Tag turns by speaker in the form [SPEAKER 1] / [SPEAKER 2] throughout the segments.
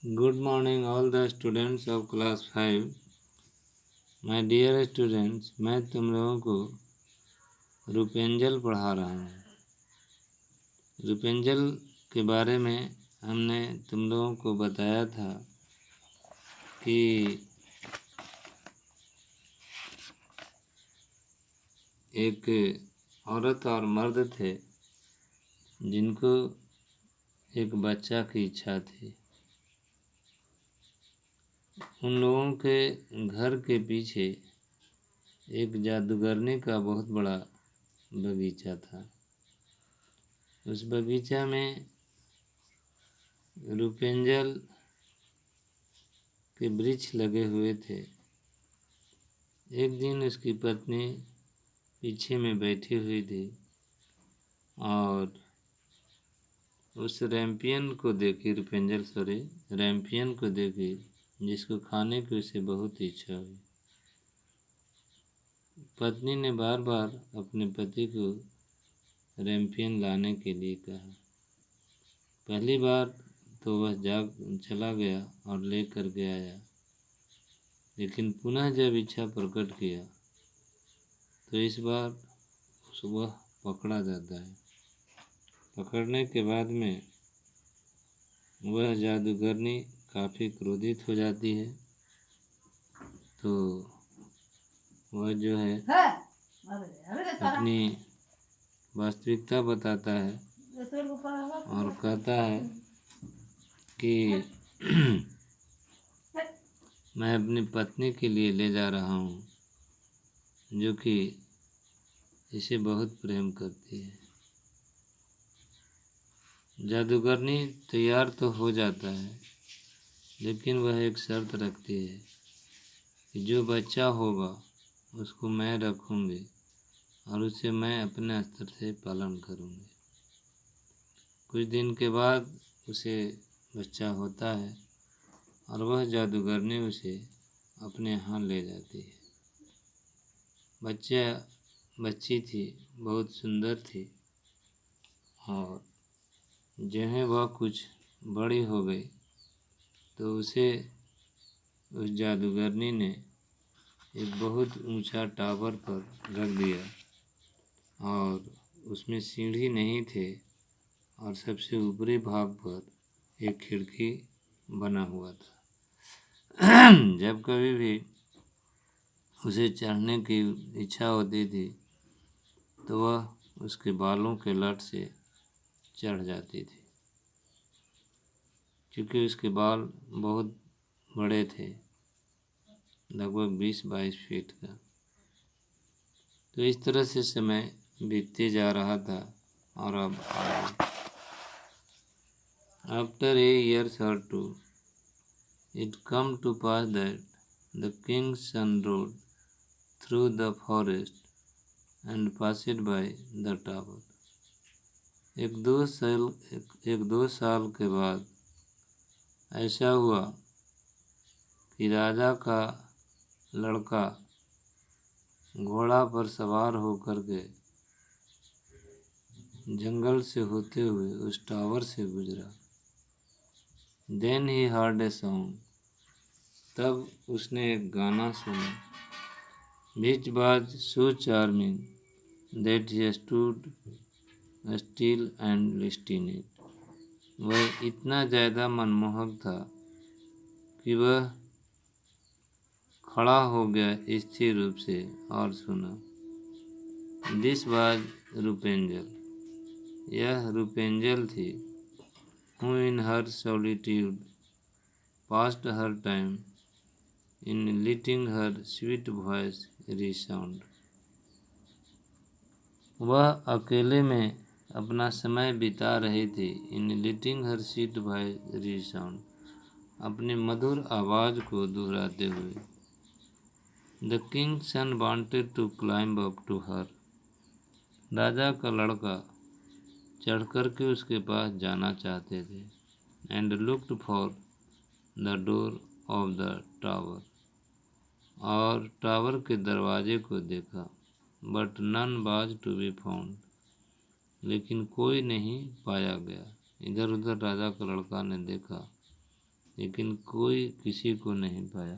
[SPEAKER 1] Good morning all the students of class 5. My dear students, मैं तुम लोगों को रूपेंजल पढ़ा रहा हूँ। रूपेंजल के बारे में हमने तुम लोगों को बताया था कि एक औरत और मर्द थे जिनको एक बच्चा की इच्छा थी। उन लोगों के घर के पीछे एक जादूगरनी का बहुत बड़ा बगीचा था। उस बगीचा में रूपेंजल के वृक्ष लगे हुए थे। एक दिन उसकी पत्नी पीछे में बैठी हुई थी और उस रैंपियन को देखी, रैंपियन को देखी जिसको खाने की उसे बहुत इच्छा हुई। पत्नी ने बार बार अपने पति को रैंपियन लाने के लिए कहा। पहली बार तो वह चला गया और लेकर के आया, लेकिन पुनः जब इच्छा प्रकट किया तो इस बार वह पकड़ा जाता है। पकड़ने के बाद में वह जादूगरनी काफ़ी क्रोधित हो जाती है, तो वह जो है अपनी वास्तविकता बताता है और कहता है कि मैं अपनी पत्नी के लिए ले जा रहा हूँ जो कि इसे बहुत प्रेम करती है। जादूगरनी तैयार तो हो जाता है, लेकिन वह एक शर्त रखती है कि जो बच्चा होगा उसको मैं रखूँगी और उसे मैं अपने स्तर से पालन करूँगी। कुछ दिन के बाद उसे बच्चा होता है और वह जादूगरनी उसे अपने यहाँ ले जाती है। बच्ची थी, बहुत सुंदर थी और जहाँ वह कुछ बड़ी हो गई तो उसे उस जादूगरनी ने एक बहुत ऊंचा टावर पर रख दिया और उसमें सीढ़ी नहीं थे और सबसे ऊपरी भाग पर एक खिड़की बना हुआ था। जब कभी भी उसे चढ़ने की इच्छा होती थी तो वह उसके बालों के लट से चढ़ जाती थी, क्योंकि उसके बाल बहुत बड़े थे, लगभग 20-22 फीट का। तो इस तरह से समय बीतते जा रहा था और अब after a years or two, it come to pass that the king's son rode through the forest and passed by the tower. एक दो साल के बाद ऐसा हुआ कि राजा का लड़का घोड़ा पर सवार होकर के जंगल से होते हुए उस टावर से गुजरा। Then he heard a song. तब उसने एक गाना सुना, which was so charming that he stood still and listened it. वह इतना ज़्यादा मनमोहक था कि वह खड़ा हो गया स्थिर रूप से और सुना। This was रूपेंजल। यह रूपेंजल थी, who in her solitude passed her time in letting her sweet voice resound. वह अकेले में अपना समय बिता रही थी इन letting her sweet voice resound, अपनी मधुर आवाज़ को दोहराते हुए। The king's son wanted to climb up to her. राजा का लड़का चढ़ कर के उसके पास जाना चाहते थे। And looked for the door of the tower. और टावर के दरवाजे को देखा। But none was to be found. लेकिन कोई नहीं पाया गया। इधर उधर राजा का लड़का ने देखा, लेकिन कोई किसी को नहीं पाया।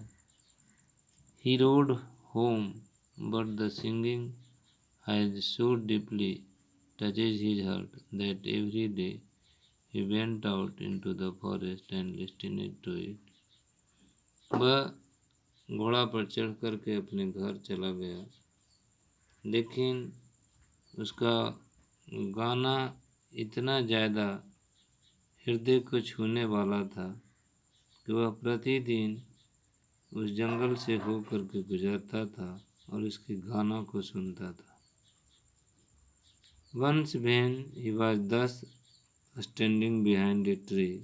[SPEAKER 1] He rode home, but the singing had so deeply touched his heart that every day he went out into the forest and listened to it. वह घोड़ा पर चढ़ कर के अपने घर चला गया, लेकिन उसका गाना इतना ज़्यादा हृदय को छूने वाला था कि वह प्रतिदिन उस जंगल से होकर के गुजरता था और उसके गानों को सुनता था। Once when he was thus standing behind a tree,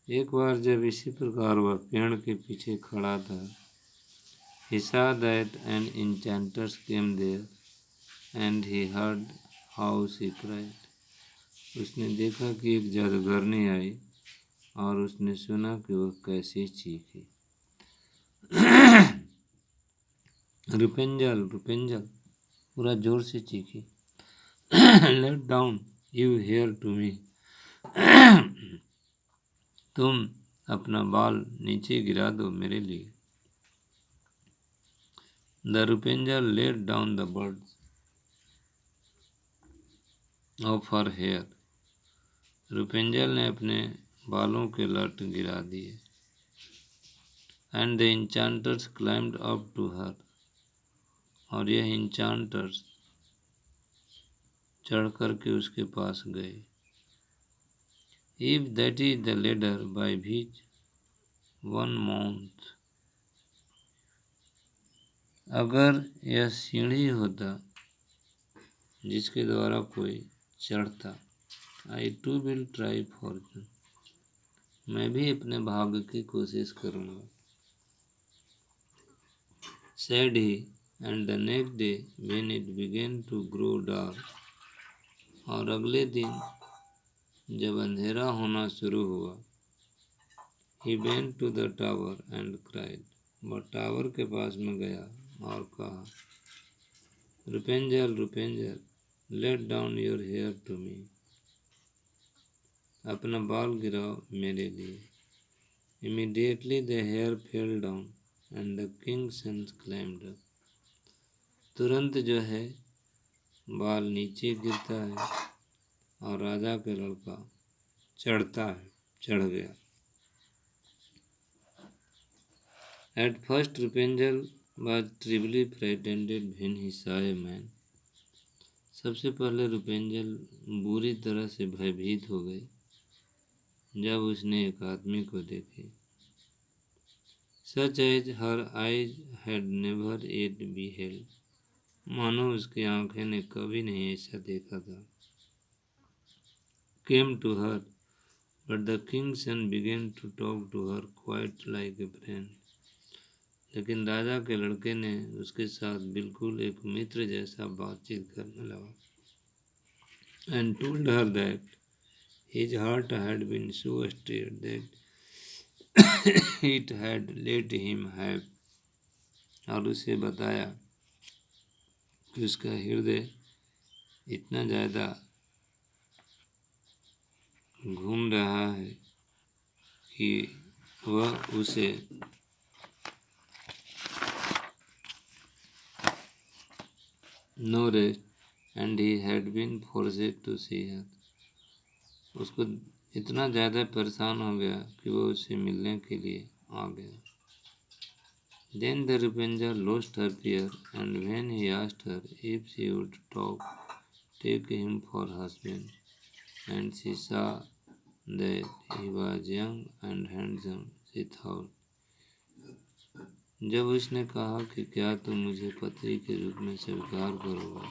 [SPEAKER 1] एक बार जब इसी प्रकार वह पेड़ के पीछे खड़ा था, he saw that an enchantress came there and he heard how she cried. उसने देखा कि एक जादूगरनी आई और उसने सुना कि वह कैसे चीखी। रुपेंजल रुपेंजल पूरा जोर से चीखी। Let down you hair to me. तुम अपना बाल नीचे गिरा दो मेरे लिए। The Rupenjal laid down the birds of her hair. रुपेंजल ने अपने बालों के लट गिरा दिए। And the enchanters climbed up to her. और यह enchanters चढ़ कर के उसके पास गए। If that is the ladder by which one mounts, अगर यह सीढ़ी होता जिसके द्वारा कोई चढ़ता, I too will try fortune, मैं भी अपने भाग्य की कोशिश करूँगा। Said he, and the next day when it began to grow dark, और अगले दिन जब अंधेरा होना शुरू हुआ, he went to the tower and cried, वह टावर के पास में गया और कहा, रुपेंजल रुपेंजल let down your hair to me, अपना बाल गिराओ मेरे लिए। Immediately the hair fell down and the king's son climbed up, तुरंत जो है बाल नीचे गिरता है और राजा का लड़का चढ़ गया। At first Rapunzel was terribly frightened when he saw a man. सबसे पहले रुपेंजल बुरी तरह से भयभीत हो गई जब उसने एक आदमी को देखे। Such as her eyes had never yet beheld, मानो उसकी आंखें ने कभी नहीं ऐसा देखा था। Came to her, but the king's son began to talk to her quite like a friend. लेकिन राजा के लड़के ने उसके साथ बिल्कुल एक मित्र जैसा बातचीत करने लगा। And told her that his heart had been so stirred that it had let him have, और उसे बताया कि उसका हृदय इतना ज़्यादा घूम रहा है कि वह उसे no rest, and he had been forced to see her, उसको इतना ज़्यादा परेशान हो गया कि वो उससे मिलने के लिए आ गया। Then the Rapunzel lost her fear, and when he asked her if she would take him for husband, and she saw that he was young and handsome, she thought, जब उसने कहा कि क्या तुम मुझे पति के रूप में स्वीकार करोगे,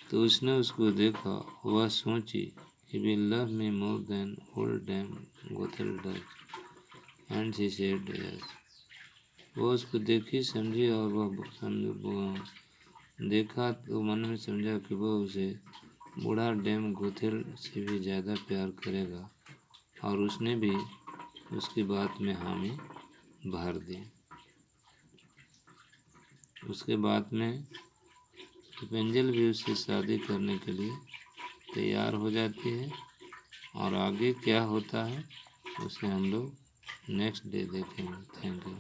[SPEAKER 1] तो उसने उसको देखा। वह सोची, he will love me more than old Dame Gothel does, and she said yes. वो उसको देखी समझी और वह देखा तो मन में समझा कि वह उसे बूढ़ा डैम गोथेल से भी ज़्यादा प्यार करेगा, और उसने भी उसकी बात में हामी भर दी। उसके बाद में रुपेंजल भी उससे शादी करने के लिए तैयार हो जाती है। और आगे क्या होता है उसे हम लोग नेक्स्ट डे देखेंगे। Thank you.